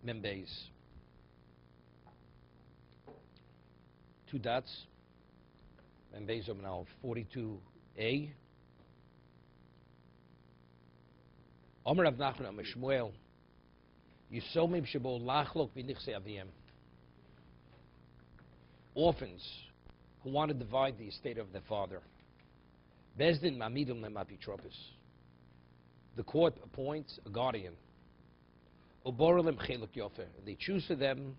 Membeis. 2 dots. Membeis of now 42a. Omer Rav Nachman Amar Shmuel. Yisomim shebo lachlok v'nichse aviyem. Orphans who want to divide the estate of their father. Bezdin mamidum lemapitropis. The court appoints a guardian. Oborolem cheluk yofer. They choose for them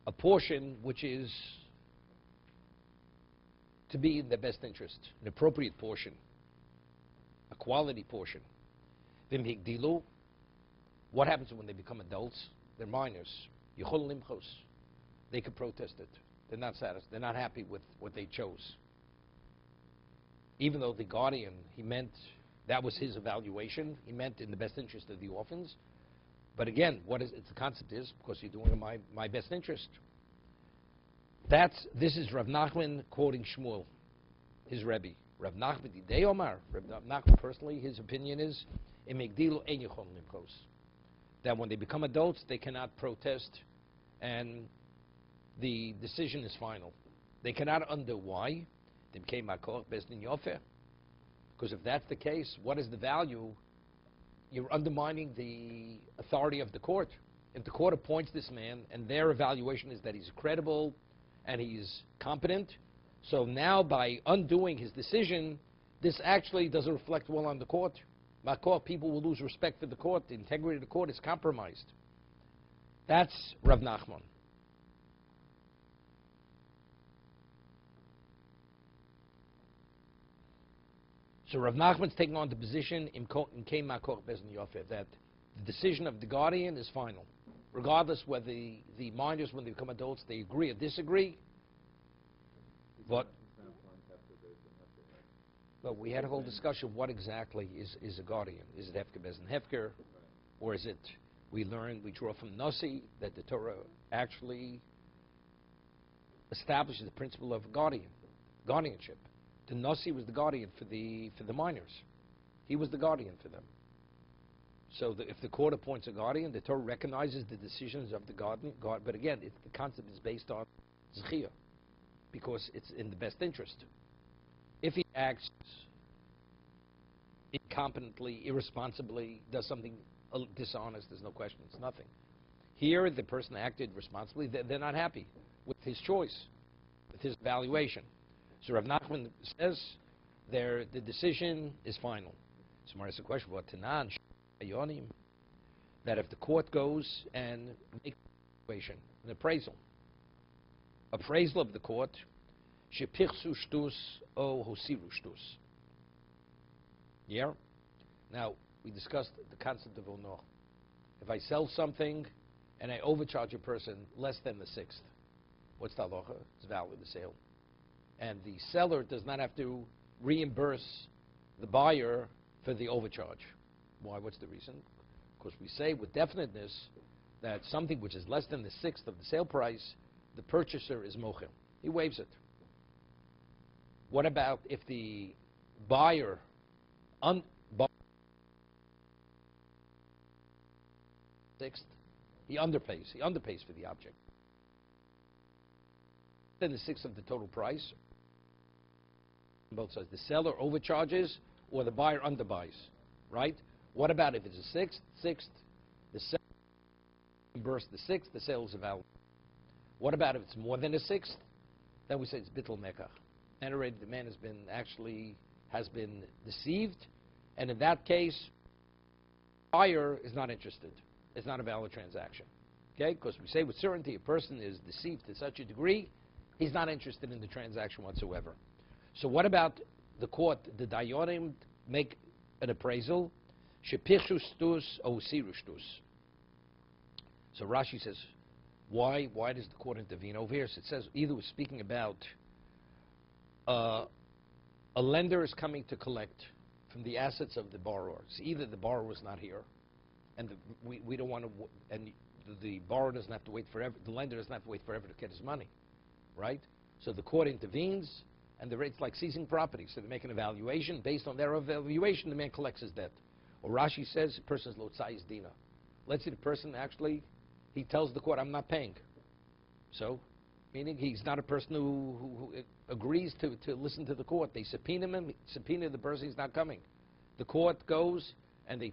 a portion which is to be in their best interest, an appropriate portion, a quality portion. Vim higdilu. What happens when they become adults? They're minors. Yichol limchos. They could protest it. They're not satisfied. They're not happy with what they chose. Even though the guardian, he meant that was his evaluation. He meant in the best interest of the orphans. But again, it's the concept is because you're doing in my best interest. This is Rav Nachman quoting Shmuel, his Rebbe. Rav Nachman Didei Omar. Rav Nachman personally, his opinion is that when they become adults, they cannot protest, and the decision is final. They cannot undo. Why? They became makor bezdin yofer. Because if that's the case, what is the value? You're undermining the authority of the court. If the court appoints this man and their evaluation is that he's credible and he's competent, so now by undoing his decision, this actually doesn't reflect well on the court. Makor, people will lose respect for the court. The integrity of the court is compromised. That's Rav Nachman. So Rav Nachman's taking on the position in Kein Makor Bezdin Yofer that the decision of the guardian is final, regardless whether the minors, when they become adults, they agree or disagree. But we had a whole discussion of what exactly is a guardian. Is it Hefker Bezdin Hefker, or is it? We draw from Nasi that the Torah actually establishes the principle of guardianship. The Nasi was the guardian for the minors. He was the guardian for them. So if the court appoints a guardian, the Torah recognizes the decisions of the guardian. But again, the concept is based on Zechiyah, because it's in the best interest. If he acts incompetently, irresponsibly, does something dishonest, there's no question, it's nothing. Here, the person acted responsibly. They're not happy with his choice, with his evaluation. So Rav Nachman says the decision is final. So Mar asks a question about Tanan, that if the court goes and makes an appraisal of the court, shepichsu shtus o hosiru shtus. Yeah? Now, we discussed the concept of ono. If I sell something and I overcharge a person less than the sixth, what's the halacha? It's valid, the sale. And the seller does not have to reimburse the buyer for the overcharge. Why? What's the reason? Because we say with definiteness that something which is less than the sixth of the sale price, the purchaser is mochel. He waives it. What about if the buyer sixth, he underpays for the object. Then the sixth of the total price. Both sides. The seller overcharges or the buyer underbuys, right? What about if it's a sixth, the seller reimburses the sixth, the sale is valid. What about if it's more than a sixth? Then we say it's bittul mekach. And already the man has been deceived, and in that case, the buyer is not interested. It's not a valid transaction. Okay? Because we say with certainty a person is deceived to such a degree, he's not interested in the transaction whatsoever. So what about the court? The dayanim make an appraisal. Shepichu shtus o siru shtus. So Rashi says, why does the court intervene over here? So it says either we're speaking about a lender is coming to collect from the assets of the borrower. So either the borrower is not here, and we don't want to, and the borrower doesn't have to wait forever. The lender doesn't have to wait forever to get his money, right? So the court intervenes. And it's like seizing property. So they make an evaluation. Based on their evaluation, the man collects his debt. Or Rashi says the person's lotzais dina. Let's say the person actually, he tells the court, I'm not paying. So, meaning he's not a person who agrees to listen to the court. They subpoena him, subpoena the person, he's not coming. The court goes and they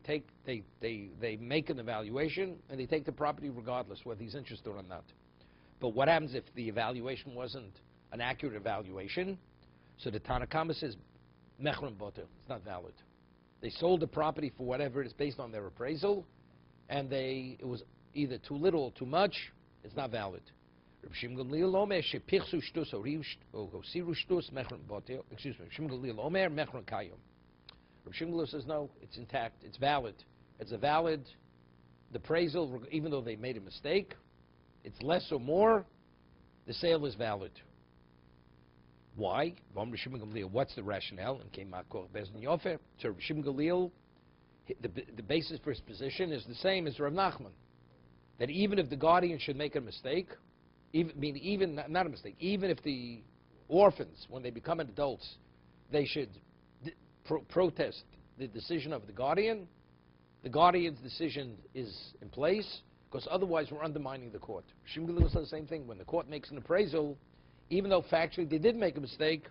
make an evaluation and they take the property regardless whether he's interested or not. But what happens if the evaluation wasn't an accurate evaluation? So the Tanakama says, Mechron Botel, it's not valid. They sold the property for whatever it is based on their appraisal, and it was either too little or too much, it's not valid. Excuse me, Omer, Mechron Kayom. Rav Shimon says, no, it's intact, it's valid. It's a valid appraisal, even though they made a mistake. It's less or more, the sale is valid. Why? What's the rationale? And came So Rav Shimon Gamliel, the basis for his position is the same as Rav Nachman. That even if the guardian should make a mistake, not a mistake, even if the orphans, when they become adults, they should protest the decision of the guardian's decision is in place, because otherwise we're undermining the court. Shimon Gamliel says the same thing. When the court makes an appraisal, even though factually they did make a mistake,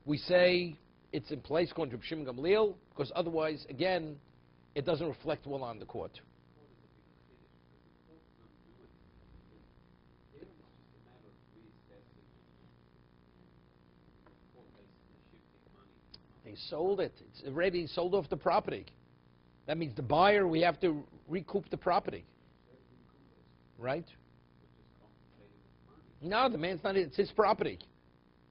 we say it's in place according to Shimon Gamliel, because otherwise, again, it doesn't reflect well on the court. They sold it. It's already sold off the property. That means the buyer, we have to recoup the property. Right? No, the man's not, it's his property.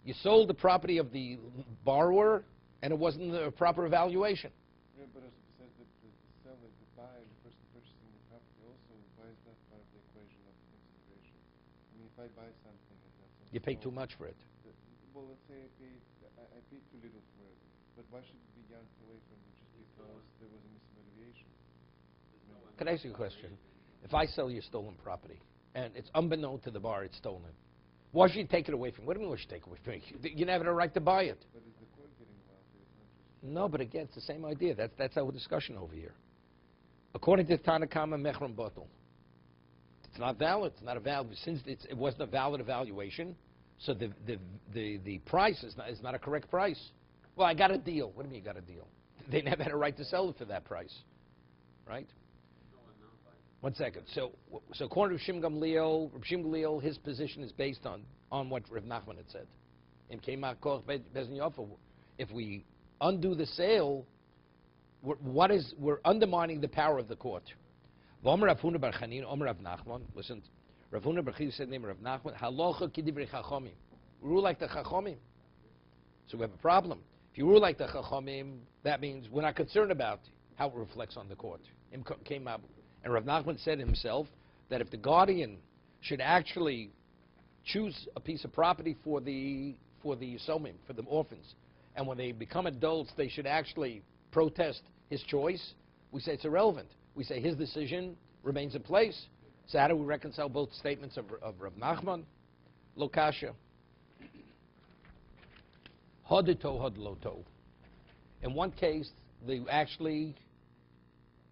You sold the property of the borrower, and it wasn't a proper evaluation. Yeah, but as it says that the seller, the buyer, the person purchasing the property also, why is that part of the equation of consideration? I mean, if I buy something and that's you pay too much for it. Well, let's say I paid too little for it, but why should it be yanked away from me just because there was a misevaluation? Can I ask you a question? If I sell you stolen property, and it's unbeknown to the buyer it's stolen, why should you take it away from me? What do you mean why should you take it away from me? You never have a right to buy it. But is the court getting involved? It's not just... No, but again, it's the same idea. That's our discussion over here. According to Tanakama, Mechron Botel, it's not valid. It's not a valid. Since it wasn't a valid evaluation, so the price is not a correct price. Well, I got a deal. What do you mean you got a deal? They never had a right to sell it for that price, right? 1 second. So according to Shimon Gamliel, his position is based on what Rav Nachman had said. If we undo the sale, we're undermining the power of the court. Listen, Rav Huna bar Chizda said, name Rav Nachman, halacha k'divrei chachamim. We rule like the chachamim. So we have a problem. If you rule like the chachamim, that means we're not concerned about how it reflects on the court. Came up. And Rav Nachman said himself that if the guardian should actually choose a piece of property for the yisomim, for the orphans, and when they become adults, they should actually protest his choice, we say it's irrelevant. We say his decision remains in place. So how do we reconcile both statements of Rav Nachman? Lokasha. Hodito hodloto. In one case,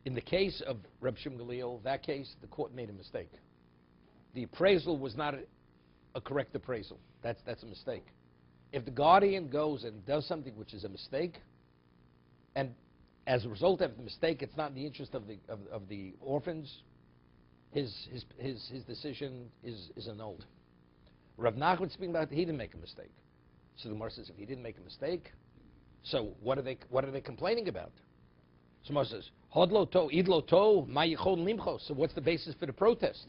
in the case of Reb Shimon Gamliel, that case, the court made a mistake. The appraisal was not a correct appraisal. That's a mistake. If the guardian goes and does something which is a mistake, and as a result of the mistake, it's not in the interest of the orphans, his decision is annulled. Rav Nachman speaking about he didn't make a mistake. So the Gemara says if he didn't make a mistake, so what are they complaining about? So Gemara says hodlo to idlo to ma yichol limchos. So what's the basis for the protest?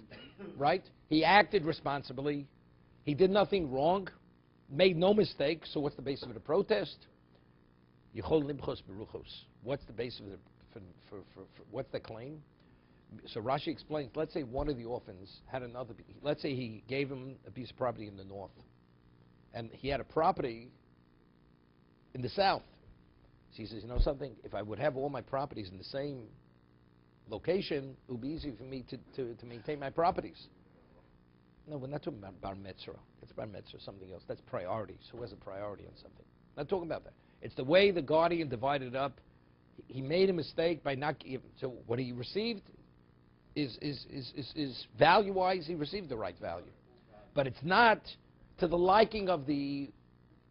Right? He acted responsibly. He did nothing wrong. Made no mistake. So what's the basis for the protest? Yichol limchos beruchos. What's the basis for what's the claim? So Rashi explains, let's say one of the orphans had another, let's say he gave him a piece of property in the north, and he had a property in the south. So he says, you know something, if I would have all my properties in the same location, it would be easy for me to maintain my properties. No, we're not talking about bar mitzvah. It's bar mitzvah, something else. That's priority. So who has a priority on something? Not talking about that. It's the way the guardian divided up. he made a mistake by not giving. So what he received is value-wise, he received the right value. But it's not to the liking of the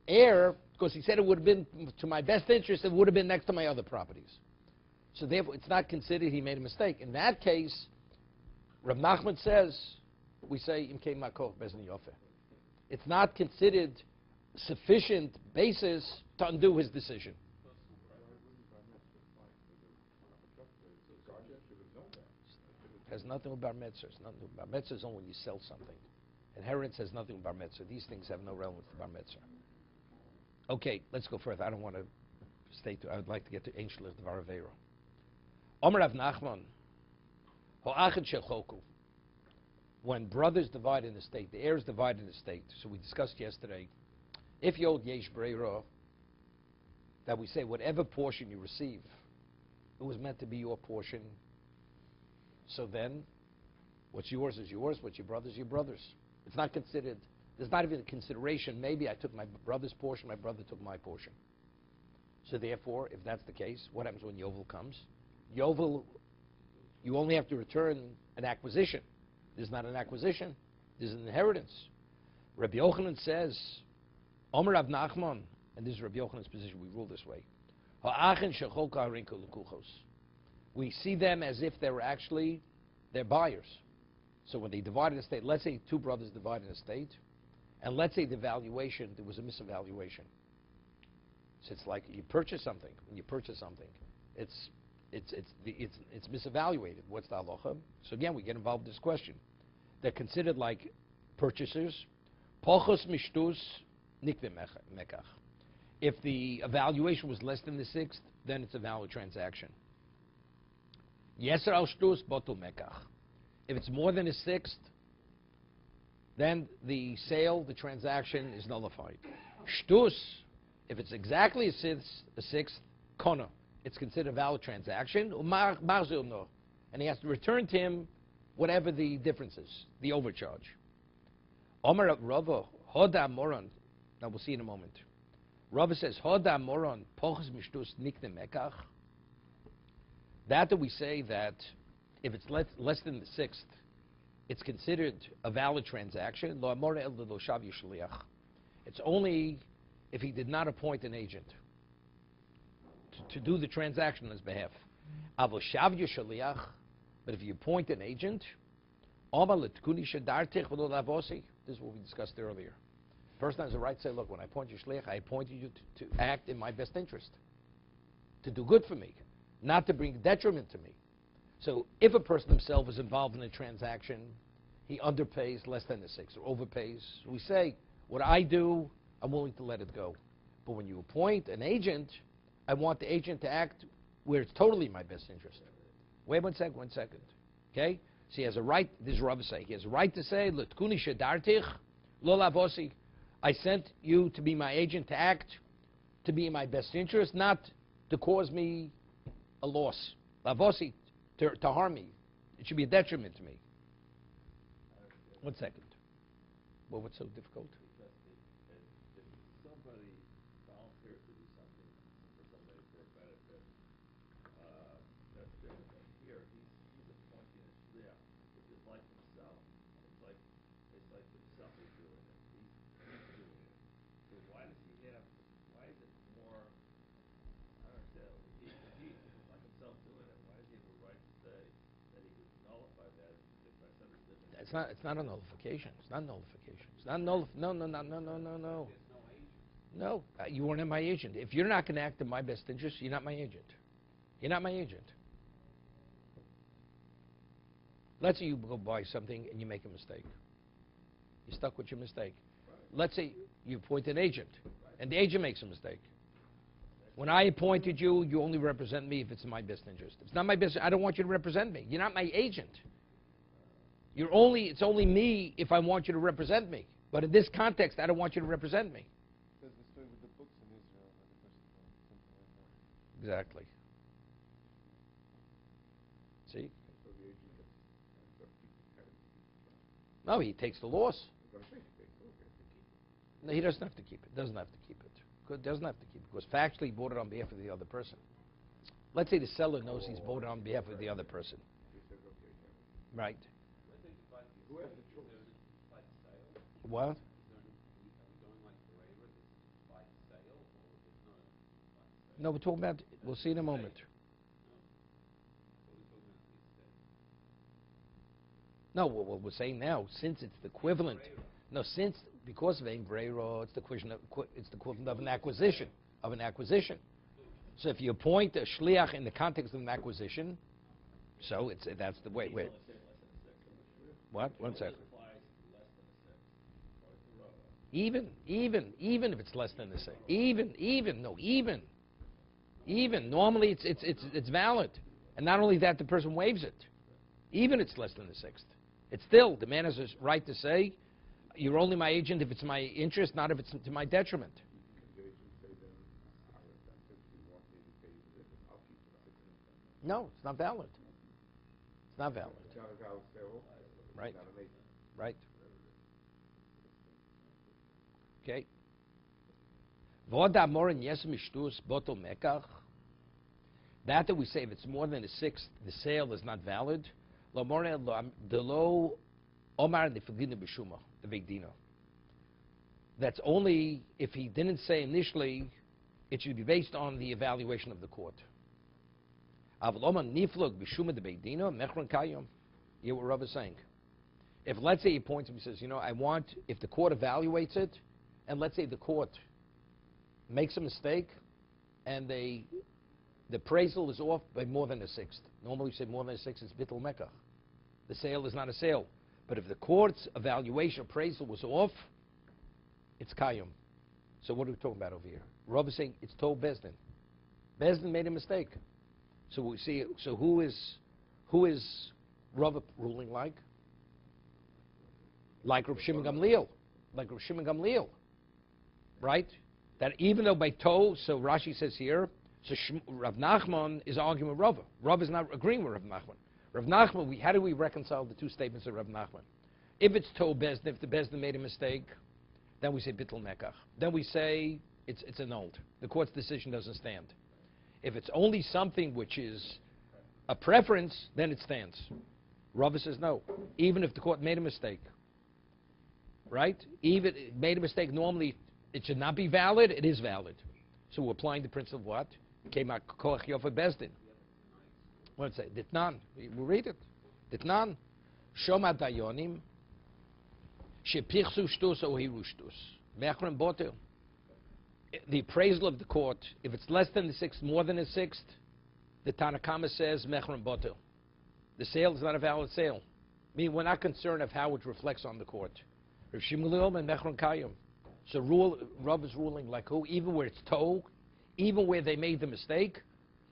heir, because he said it would have been to my best interest, it would have been next to my other properties. So therefore, it's not considered he made a mistake. In that case, Rav Nachman says, we say, Imkei Makov Bezdin Yofeh. It's not considered sufficient basis to undo his decision. It has nothing with bar mitzvah. Bar mitzvah is only when you sell something. Inheritance has nothing with bar mitzvah. These things have no relevance to bar mitzvah. Okay, let's go further. I don't want to stay to. I would like to get to Angel of the Varavero. Omer Rav Nachman, Ho'achad Shechoku. When brothers divide an estate, the heirs divide an estate. So we discussed yesterday, if you hold Yesh Breira, that we say whatever portion you receive, it was meant to be your portion. So then, what's yours is yours, what's your brother's your brother's. It's not considered, there's not even a consideration, maybe I took my brother's portion, my brother took my portion. So therefore, if that's the case, what happens when Yovel comes? Yovel, you only have to return an acquisition. There's not an acquisition, there's an inheritance. Rabbi Yochanan says, Omer Rav Nachman, and this is Rabbi Yochanan's position, we rule this way. We see them as if they were actually their buyers. So when they divide an estate, let's say two brothers divide an estate, and let's say the valuation, there was a misevaluation. So it's like you purchase something. When you purchase something, it's misevaluated. What's the halacha? So again, we get involved in this question. They're considered like purchasers. Pochos mishtus nikve mekach. If the evaluation was less than the sixth, then it's a valid transaction. Yeser al shtus botul mekach. If it's more than a sixth, then the sale, the transaction is nullified. Shtus, if it's exactly a sixth, kona, it's considered a valid transaction. And he has to return to him whatever the difference is, the overcharge. Omer Rava, Hoda Moron. Now we'll see in a moment. Rava says, Hoda Moron, Pochos Mishtus Nikne Mekach. That we say that if it's less than the sixth, it's considered a valid transaction. It's only if he did not appoint an agent to do the transaction on his behalf. But if you appoint an agent, this is what we discussed earlier. The person has the right to say, look, when I appoint you shliach, I appointed you to act in my best interest, to do good for me, not to bring detriment to me. So if a person himself is involved in a transaction, he underpays less than the six or overpays. We say, what I do, I'm willing to let it go. But when you appoint an agent, I want the agent to act where it's totally in my best interest. Wait one second. Okay? So he has a right, this is Rav say, he has a right to say, L'tkuni shedartich, lo lavosi. I sent you to be my agent to act, to be in my best interest, not to cause me a loss. Lavosi, to harm me. It should be a detriment to me. 1 second. Well, what's so difficult? Because if somebody volunteers to do something for somebody for a benefit, that's different. But here, he's appointing a shliach, which is like himself. It's like himself is doing it. He's doing it. So why does he have? Why is it more? I don't understand. If it's like himself doing it, why does he have a right to say that he could nullify that if by some different? It's not a nullification. It's not nullification. It's not No. No, you weren't my agent. If you're not going to act in my best interest, you're not my agent. You're not my agent. Let's say you go buy something and you make a mistake. You're stuck with your mistake. Let's say you appoint an agent, and the agent makes a mistake. When I appointed you, you only represent me if it's in my best interest. If it's not my best, I don't want you to represent me. You're not my agent. It's only me if I want you to represent me. But in this context, I don't want you to represent me. There's the story with the books in Israel, where the person something like that. Exactly. See? So the agent has to keep the card. No, he takes the loss. No, he doesn't have to keep it. Doesn't have to keep it. Doesn't have to keep it because factually he bought it on behalf of the other person. Let's say the seller knows he's bought it on behalf of the other person. Right. What? No, we're talking about, we'll see in a moment. No, what we're saying now, since it's the equivalent, because of Ein Breiro, it's the equivalent of an acquisition, So if you appoint a shliach in the context of an acquisition, so that's the way. Wait. What? 1 second. Even if it's less than the sixth. Even. Normally it's valid. And not only that, the person waives it. Even it's less than the sixth. It's still, the man has a right to say, you're only my agent if it's my interest, not if it's to my detriment. No, it's not valid. It's not valid. Right. Right. Okay. That we say if it's more than a sixth, the sale is not valid. That's only if he didn't say initially, it should be based on the evaluation of the court. You hear what Rav is saying? If, let's say, he points him and says, I want, if the court evaluates it, and let's say the court makes a mistake, and the appraisal is off by more than a sixth. Normally, you say more than a sixth is bittul mekach. The sale is not a sale. But if the court's evaluation appraisal was off, it's kayyum. So what are we talking about over here? Rav is saying it's told Bezdin. Bezdin made a mistake. So we see. So who is Rav ruling like? Like Rav Shimon Gamliel. Right? That even though by Toe, so Rashi says here, so Rav Nachman is arguing with Rav. Rav is not agreeing with Rav Nachman. Rav Nachman, how do we reconcile the two statements of Rav Nachman? If it's Toe Bezdin, if the Bezdin made a mistake, then we say bittul mekach. Then we say it's annulled. The court's decision doesn't stand. If it's only something which is a preference, then it stands. Rav says no. Even if the court made a mistake. Right? Even made a mistake, normally it should not be valid, it is valid. So we're applying the principle of what? Came out koach yofa bezdin. What does it say? Ditnan. We'll read it. Ditnan. Shoma dayonim. Shepichsu shtus o hiru shtus. Mechron botel. The appraisal of the court, if it's less than the sixth, more than a sixth, the Tanakama says mechron botel. The sale is not a valid sale. I mean, we're not concerned of how it reflects on the court. Rav Shimon and mechron kayim. So Rav is ruling like who? Even where it's toe, even where they made the mistake,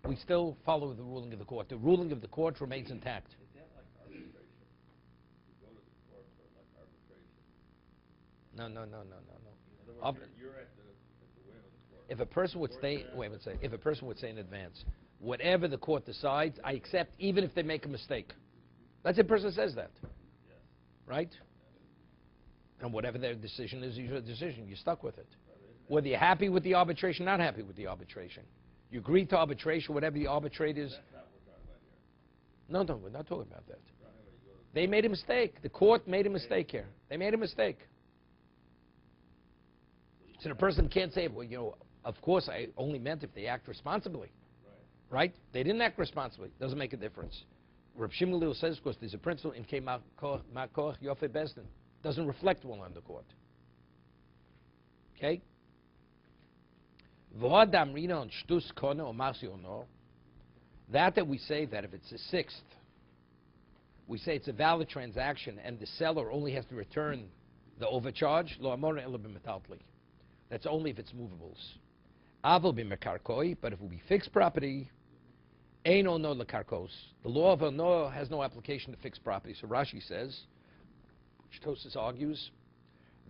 we still follow the ruling of the court. The ruling of the court remains intact. Is that like arbitration? You go to the court for like arbitration? No. In other words, you're at the whim of the court. If a person would say, if a person would say in advance, whatever the court decides, I accept, even if they make a mistake. Let's say a person says that, Yes. right? And whatever their decision is your decision. You're stuck with it. Whether you're happy with the arbitration, not happy with the arbitration. You agree to arbitration, whatever the arbitrate is. That's not what we're talking about here. No, we're not talking about that. They made a mistake. The court made a mistake here. They made a mistake. So the person can't say, well, of course I only meant if they act responsibly. Right? They didn't act responsibly. Doesn't make a difference. Reb Shimon Gamliel says, of course, there's a principle in Kei Ma'koch Yofe Bezdin. Doesn't reflect well on the court. Okay? That we say that if it's a sixth, we say it's a valid transaction and the seller only has to return the overcharge. That's only if it's movables. But if it will be fixed property, the law of Ono has no application to fixed property. So Rashi says, Tosfos argues,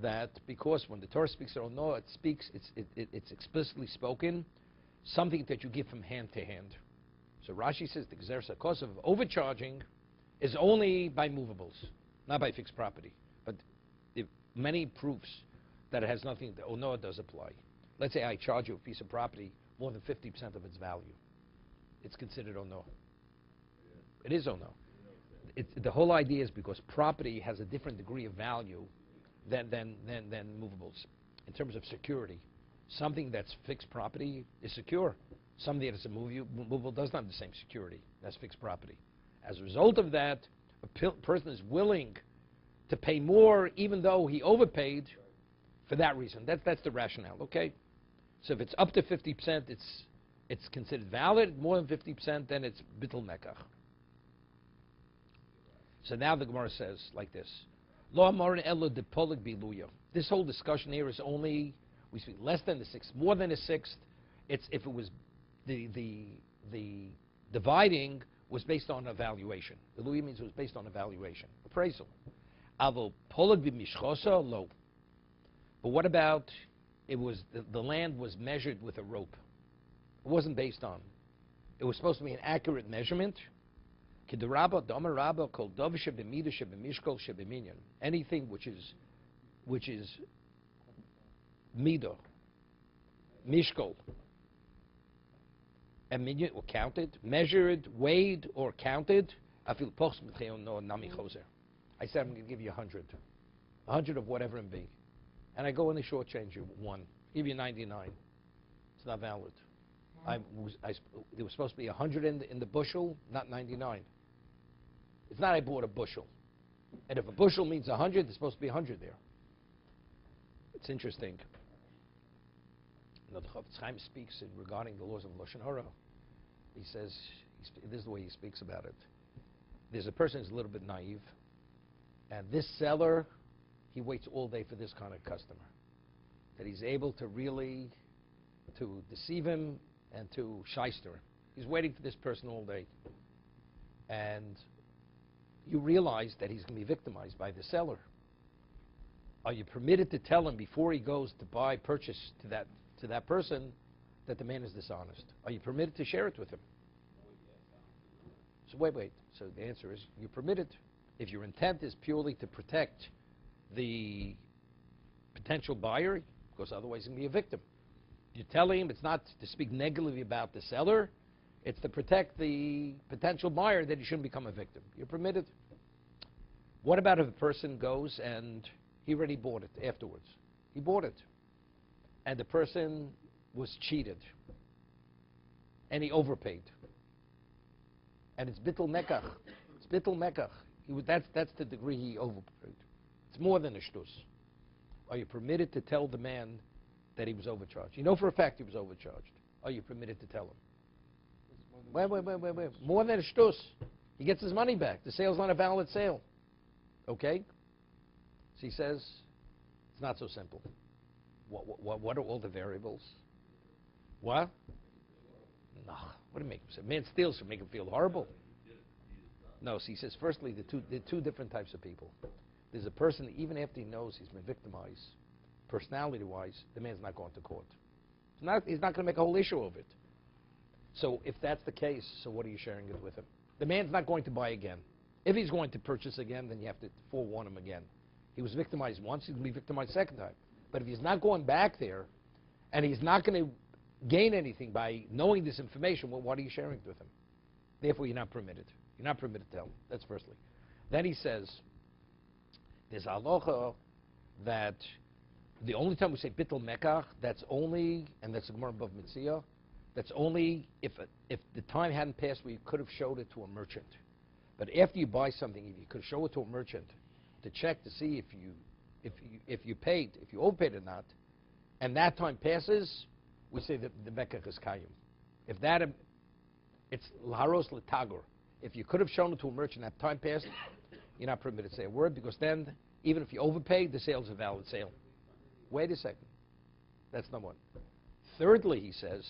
that because when the Torah speaks of Ono, it's explicitly spoken, something that you give from hand to hand. So Rashi says the Gzeres HaKos of overcharging is only by movables, not by fixed property. But many proofs that it has nothing, the Ono does apply. Let's say I charge you a piece of property more than 50% of its value. it's considered ono. It is ono. The whole idea is because property has a different degree of value than movables in terms of security. Something that's fixed property is secure. Something that's movable does not have the same security. That's fixed property. As a result of that, a person is willing to pay more even though he overpaid for that reason. That's the rationale, okay? So if it's up to 50%, it's considered valid. More than 50%, then it's bittul nekach. So now the Gemara says like this. Lo amarin elo de polig biluya. This whole discussion here is only, we speak less than the sixth, more than a sixth. It's if it was the dividing was based on evaluation. Biluya means it was based on evaluation, appraisal. Avo polig b'mishchosa lo. But what about it was the land was measured with a rope? It wasn't based on. It was supposed to be an accurate measurement. Anything which is midah, mishkol, and minyan, or counted, measured, weighed, or counted. I said I'm going to give you 100 of whatever it be, and I go in the shortchange you 1, give you 99. It's not valid. There was supposed to be 100 in the bushel, not 99. It's not I bought a bushel. And if a bushel means 100, there's supposed to be 100 there. It's interesting. The Chofetz Chaim speaks regarding the laws of Lashon Hara. He says, this is the way he speaks about it. There's a person who's a little bit naive, and this seller, he waits all day for this kind of customer. That he's able to really, to deceive him and to shyster him. He's waiting for this person all day. And you realize that he's going to be victimized by the seller. Are you permitted to tell him before he goes to purchase to that person that the man is dishonest? Are you permitted to share it with him? So wait. So the answer is you're permitted. If your intent is purely to protect the potential buyer, because otherwise he's going to be a victim. You're telling him it's not to speak negatively about the seller, it's to protect the potential buyer that he shouldn't become a victim. You're permitted. What about if a person goes and he already bought it afterwards? He bought it. And the person was cheated. And he overpaid. And it's bittul nekach. It's bittul nekach. That's the degree he overpaid. It's more than a shtus. Are you permitted to tell the man that he was overcharged? You know for a fact he was overcharged. Are you permitted to tell him? Wait. More than a shtus. He gets his money back. The sale's not a valid sale. Okay? So he says, it's not so simple. What are all the variables? What? No. What do you make him say? Man steals to make him feel horrible. No, so he says, firstly, there are two different types of people. There's a person that even after he knows he's been victimized, personality-wise, the man's not going to court. He's not going to make a whole issue of it. So if that's the case, so what are you sharing it with him? The man's not going to buy again. If he's going to purchase again, then you have to forewarn him again. He was victimized once, he's going to be victimized a second time. But if he's not going back there, and he's not going to gain anything by knowing this information, well, what are you sharing it with him? Therefore, you're not permitted. You're not permitted to tell him. That's firstly. Then he says, there's halacha that the only time we say bittul mekach, that's only, and that's the Gemara above Mitzvah, that's only if the time hadn't passed where you could have showed it to a merchant. But after you buy something, if you could show it to a merchant to check to see if you paid, if you overpaid or not, and that time passes, we say that the mekach is kayim. If that, it's laharos l'tagor. If you could have shown it to a merchant, that time passed, you're not permitted to say a word, because then, even if you overpaid, the sale's a valid sale. Wait a second. That's number one. Thirdly, he says,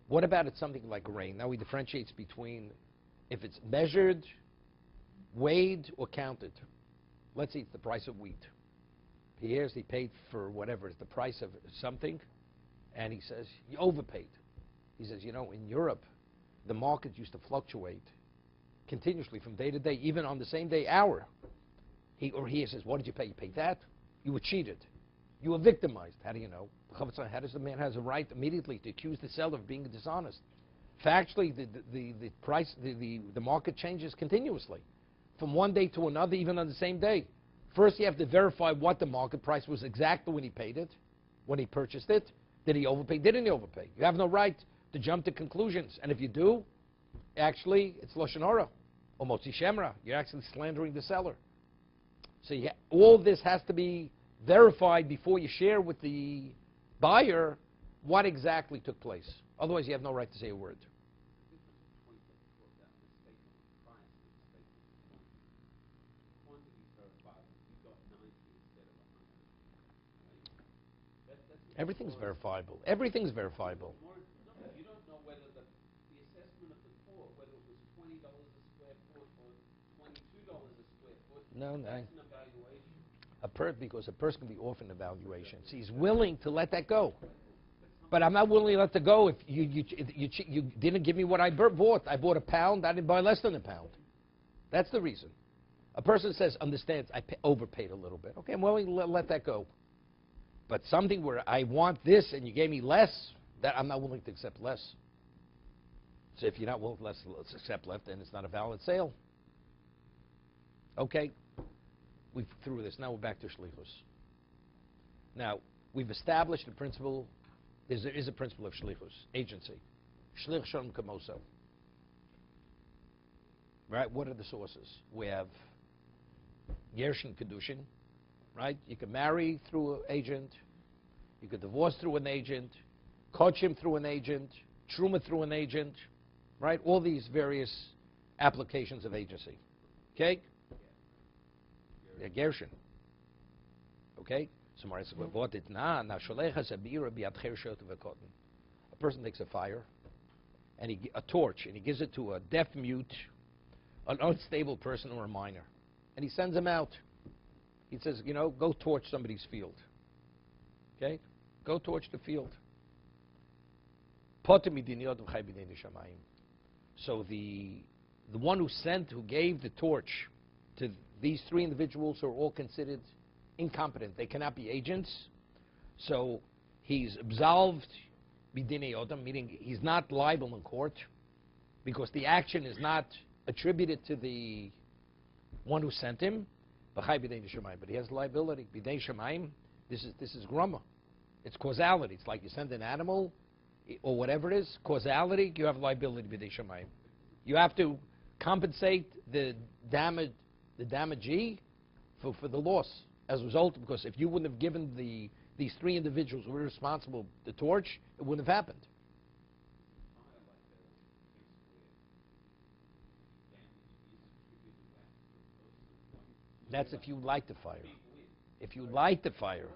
what about it's something like grain? Now he differentiates between if it's measured, weighed, or counted. Let's say it's the price of wheat. He hears he paid for whatever is the price of something, and he says, you overpaid. He says, you know, in Europe, the market used to fluctuate continuously from day to day, even on the same day, hour. He says, what did you pay? You paid that? You were cheated. You were victimized. How do you know? How does the man has a right immediately to accuse the seller of being dishonest? Factually, the price, the market changes continuously, from one day to another, even on the same day. First, you have to verify what the market price was exactly when he paid it, when he purchased it. Did he overpay? Didn't he overpay? You have no right to jump to conclusions. And if you do, actually, it's Lashon Hara, or Motzi Shemra. You're actually slandering the seller. So all this has to be verified before you share with the buyer what exactly took place. Otherwise, you have no right to say a word. Everything's verifiable. Everything's verifiable. You don't know whether the assessment of the court, whether it was $20 a square foot or $22 a square foot. No, no. That's an evaluation. Because a person can be off an evaluation. So he's willing to let that go. But I'm not willing to let that go if you didn't give me what I bought. I bought a pound. I didn't buy less than a pound. That's the reason. A person says, understands, I overpaid a little bit. Okay, I'm willing to let that go. But something where I want this and you gave me less, that I'm not willing to accept less. So if you're not willing to accept less, then it's not a valid sale. Okay, we've through this. Now we're back to shlichus. Now, we've established the principle, there is a principle of shlichus, agency. Shlich shalom kamoso. Right, what are the sources? We have Gershin kiddushin. Right? You can marry through an agent. You could divorce through an agent. Kochim through an agent. Truma through an agent. Right? All these various applications of agency. Okay? Yeah, Gershin. Okay? So a person takes a fire, and a torch, and he gives it to a deaf mute, an unstable person, or a minor. And he sends him out. He says, go torch somebody's field. Okay? Go torch the field. So the one who gave the torch to these three individuals who are all considered incompetent. They cannot be agents. So he's absolved b'dinei odom, meaning he's not liable in court because the action is not attributed to the one who sent him. But he has liability. B'dei Shemaim, this is grumma. It's causality. It's like you send an animal or whatever it is, causality, you have liability b'dei Shemaim. You have to compensate the damagee for the loss as a result, because if you wouldn't have given these three individuals who were responsible the torch, it wouldn't have happened. That's if you light the fire. If you light the fire.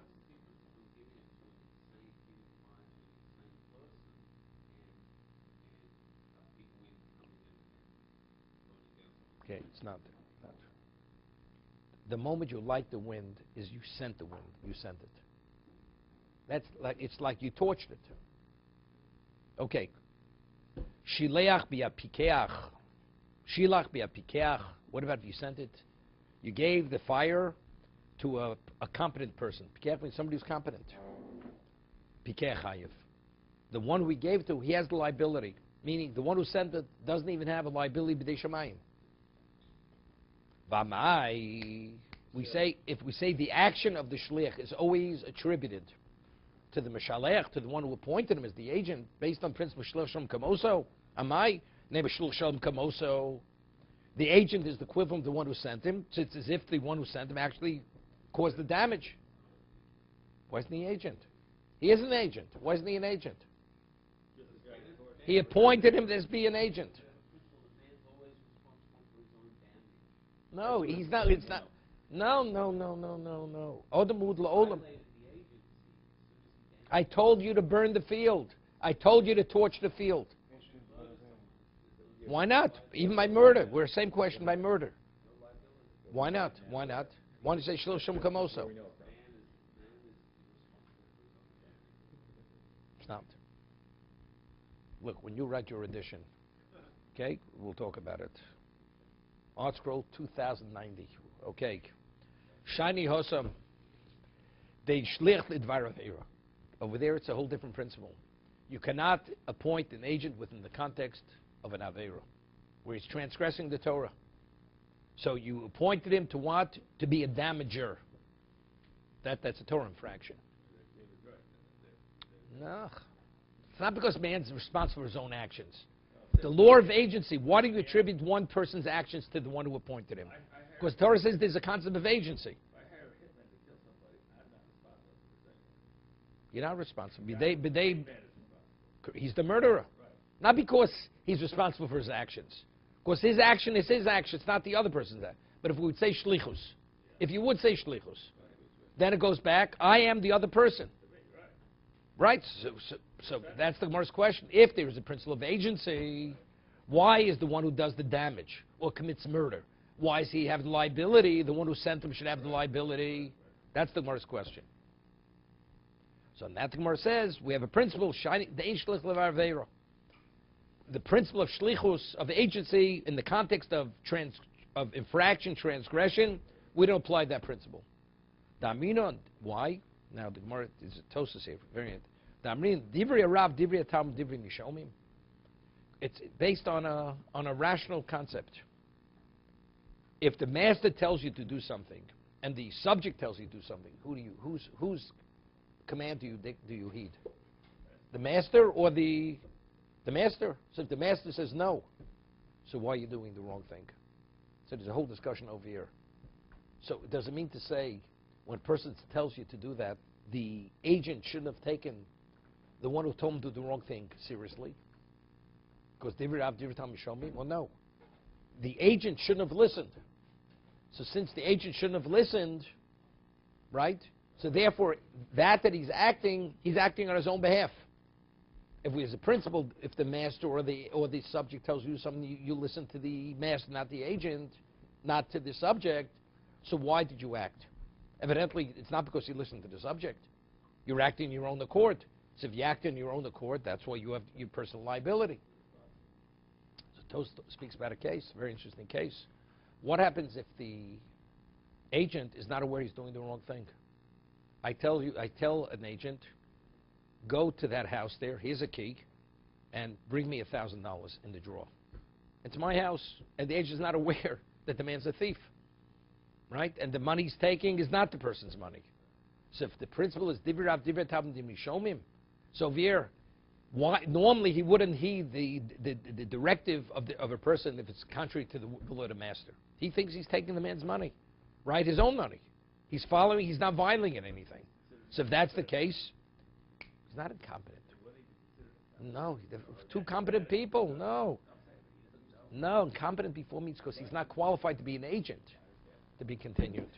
Okay, it's not. The moment you light the wind is you sent the wind. You sent it. That's like, it's like you torched it. Okay. Shileach bi'apikeach. Shilach bi'apikeach. What about if you sent it? You gave the fire to a competent person. Pikeach means somebody who's competent. Pikeach hayev. The one who we gave to, he has the liability. Meaning the one who sent it doesn't even have a liability b'dei shamayim. V'amai. If we say the action of the shliach is always attributed to the meshalech, to the one who appointed him as the agent, based on principle shliach shalom kamoso. Amai neighbor shliach shalom kamoso. The agent is the equivalent of the one who sent him. So it's as if the one who sent him actually caused the damage. Why isn't he agent? He is an agent. Why isn't he an agent? He appointed him as be an agent. No, he's not. It's not. No. Odamud la'olam. I told you to burn the field. I told you to torch the field. Why not? Even by murder. We're the same question by murder. Why not? Why not? Why don't you say shloshim kamoso? It's not. Look, when you write your edition, okay, we'll talk about it. Art Scroll 2090. Okay. Shiny Hosam. They shlich lidvar avera. Over there, it's a whole different principle. You cannot appoint an agent within the context of an Aveira, where he's transgressing the Torah. So you appointed him to what? To be a damager. That's a Torah infraction. No. It's not because man's responsible for his own actions. The law of agency, why do you attribute one person's actions to the one who appointed him? Because Torah says there's a concept of agency. If I hire a hitman to kill somebody, I'm not responsible for this. You're not responsible. Man is responsible. He's the murderer. Right. Not because he's responsible for his actions. Because his action is his action. It's not the other person's action. But if we would say shlichus, if you would say shlichus, then it goes back, I am the other person. Right? So that's the Gemara's question. If there is a principle of agency, why is the one who does the damage or commits murder? Why does he have the liability? The one who sent him should have the liability. That's the Gemara's question. So in that the Gemara says, we have a principle, the principle of shlichus, of agency, in the context of infraction, transgression, we don't apply that principle. Damina, why? Now the Gemara is a Tosas here, variant. Damrin, Divrei Rav, Divrei Talmud, Divrei Mishomim. It's based on a rational concept. If the master tells you to do something, and the subject tells you to do something, whose command do you heed? The master or the master? So if the master says no, so why are you doing the wrong thing? So there's a whole discussion over here. So it doesn't mean to say when a person tells you to do that, the agent shouldn't have taken the one who told him to do the wrong thing seriously. Because well, no. The agent shouldn't have listened. So since the agent shouldn't have listened, right? So therefore, that he's acting on his own behalf. If we, as a principle, if the master or the subject tells you something, you listen to the master, not the agent, not to the subject. So why did you act? Evidently, it's not because you listened to the subject. You're acting in your own accord. So if you act in your own accord, that's why you have your personal liability. So Toast speaks about a case, a very interesting case. What happens if the agent is not aware he's doing the wrong thing? I tell an agent, go to that house there, here's a key, and bring me $1,000 in the drawer. It's my house, and the agent's not aware that the man's a thief. Right? And the money he's taking is not the person's money. So if the principle is Divrei Rav, Divrei Talmud, Divrei Mishomim, so here, why normally he wouldn't heed the directive of a person if it's contrary to the will of the master. He thinks he's taking the man's money, right? His own money. He's following. He's not violating anything. So if that's the case, he's not incompetent. No, two competent people. No, incompetent before means because he's not qualified to be an agent. To be continued.